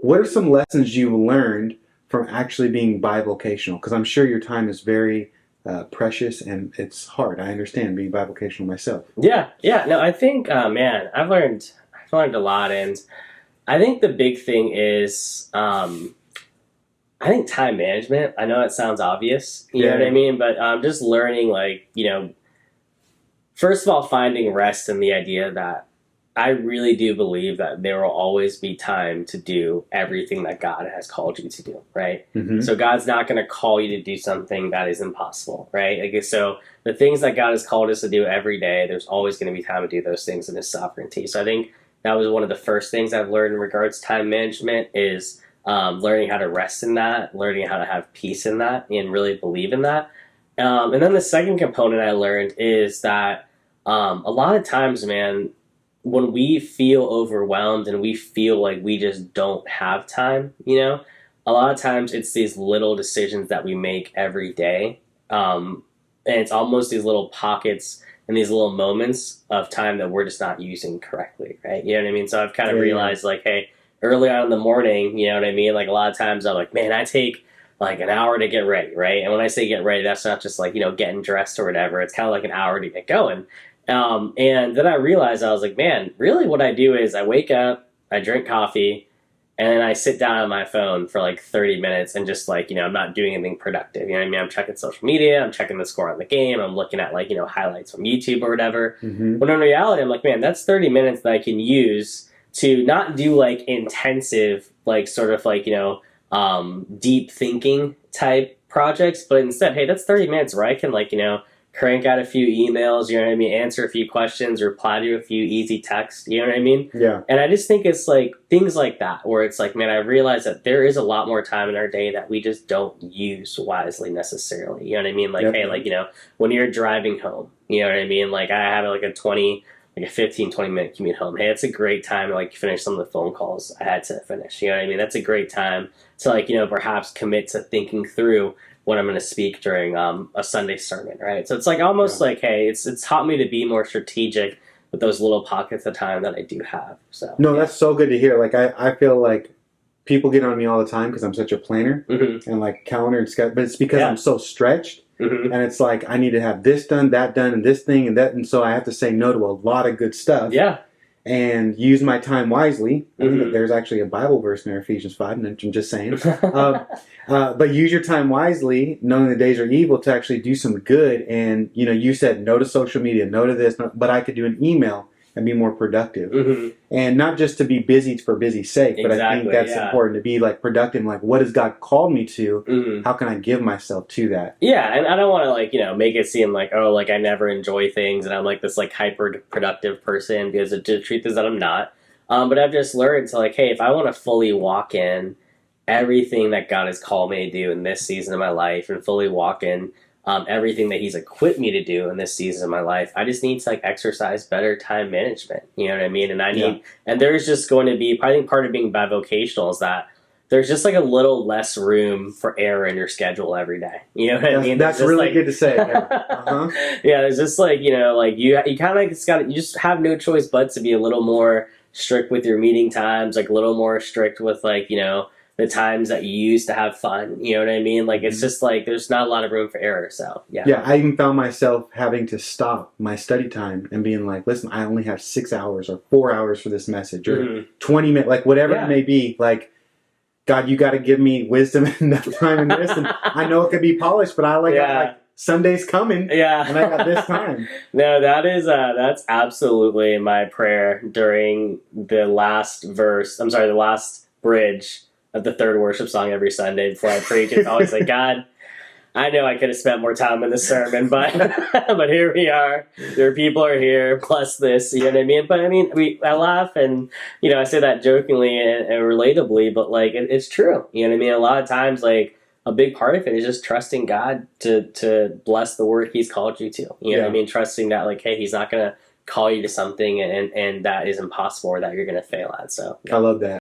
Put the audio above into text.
what are some lessons you've learned from actually being bivocational? Because I'm sure your time is very precious and it's hard. I understand being bivocational myself. Yeah. No, I think, man, I've learned a lot, and I think the big thing is, I think time management. I know it sounds obvious, you know what I mean, but just learning, like, first of all, finding rest in the idea that I really do believe that there will always be time to do everything that God has called you to do, right? Mm-hmm. So God's not going to call you to do something that is impossible, right? Like, so the things that God has called us to do every day, there's always going to be time to do those things in His sovereignty. So I think that was one of the first things I've learned in regards to time management is learning how to rest in that, learning how to have peace in that, and really believe in that. And then the second component I learned is that a lot of times, man, when we feel overwhelmed and we feel like we just don't have time, a lot of times it's these little decisions that we make every day. And it's almost these little pockets and these little moments of time that we're just not using correctly, right? You know what I mean? So I've kind of realized, like, hey, early on in the morning, you know what I mean? Like, a lot of times I'm like, man, I take like an hour to get ready, right? And when I say get ready, that's not just like, getting dressed or whatever. It's kind of like an hour to get going. And then I realized, I was like, man, really what I do is I wake up, I drink coffee, and then I sit down on my phone for like 30 minutes and just like, I'm not doing anything productive. You know what I mean? I'm checking social media, I'm checking the score on the game, I'm looking at like, highlights from YouTube or whatever. Mm-hmm. When in reality, I'm like, man, that's 30 minutes that I can use to not do like intensive, like sort of like, deep thinking type projects, but instead, hey, that's 30 minutes where I can like, crank out a few emails, you know what I mean, answer a few questions, reply to a few easy texts, you know what I mean? Yeah. And I just think it's like things like that, where it's like, man, I realize that there is a lot more time in our day that we just don't use wisely necessarily, you know what I mean? Like, hey, like, when you're driving home, you know what I mean? Like, I have like a 15, 20-minute commute home. Hey, it's a great time to like finish some of the phone calls I had to finish, you know what I mean? That's a great time to like, perhaps commit to thinking through when I'm going to speak during a Sunday sermon, right? So it's like almost like, hey, it's taught me to be more strategic with those little pockets of time that I do have. So no, that's so good to hear. Like I feel like people get on me all the time because I'm such a planner and like calendar and schedule, but it's because I'm so stretched, and it's like I need to have this done, that done, and this thing and that, and so I have to say no to a lot of good stuff. Yeah. And use my time wisely. I think that there's actually a Bible verse in there, Ephesians 5, and I'm just saying. But use your time wisely, knowing the days are evil, to actually do some good. And, you said no to social media, no to this, but I could do an email and be more productive. And not just to be busy for busy's sake, but I think that's important, to be like productive. Like, what has God called me to? How can I give myself to that? Yeah, and I don't want to like, make it seem like, oh, like I never enjoy things and I'm like this like hyper productive person, because the truth is that I'm not. But I've just learned to like, hey, if I want to fully walk in everything that God has called me to do in this season of my life, and fully walk in everything that He's equipped me to do in this season of my life, I just need to like exercise better time management. You know what I mean? And I need, and there's just going to be, I think part of being bivocational is that there's just like a little less room for error in your schedule every day. You know what I mean? That's really like, good to say. Yeah, there's just like, like you kind of you just have no choice but to be a little more strict with your meeting times, like a little more strict with like, the times that you use to have fun, you know what I mean? Like, it's just like, there's not a lot of room for error, so, yeah. Yeah, I even found myself having to stop my study time and being like, listen, I only have 6 hours or 4 hours for this message, or 20 minutes, like whatever it may be. Like, God, you got to give me wisdom and enough time in this. And I know it could be polished, but I like Sunday's coming. Yeah. And I got this time. No, that's absolutely my prayer during the last bridge of the third worship song every Sunday before I preach. It's always like, God, I know I could have spent more time in the sermon, but but here we are. There people are here, plus this, you know what I mean? But I mean, I laugh and, I say that jokingly and relatably, but like, it's true. You know what I mean? A lot of times, like, a big part of it is just trusting God to bless the work He's called you to. You know what I mean? Trusting that, like, hey, He's not going to call you to something and that is impossible or that you're going to fail at. So I love that.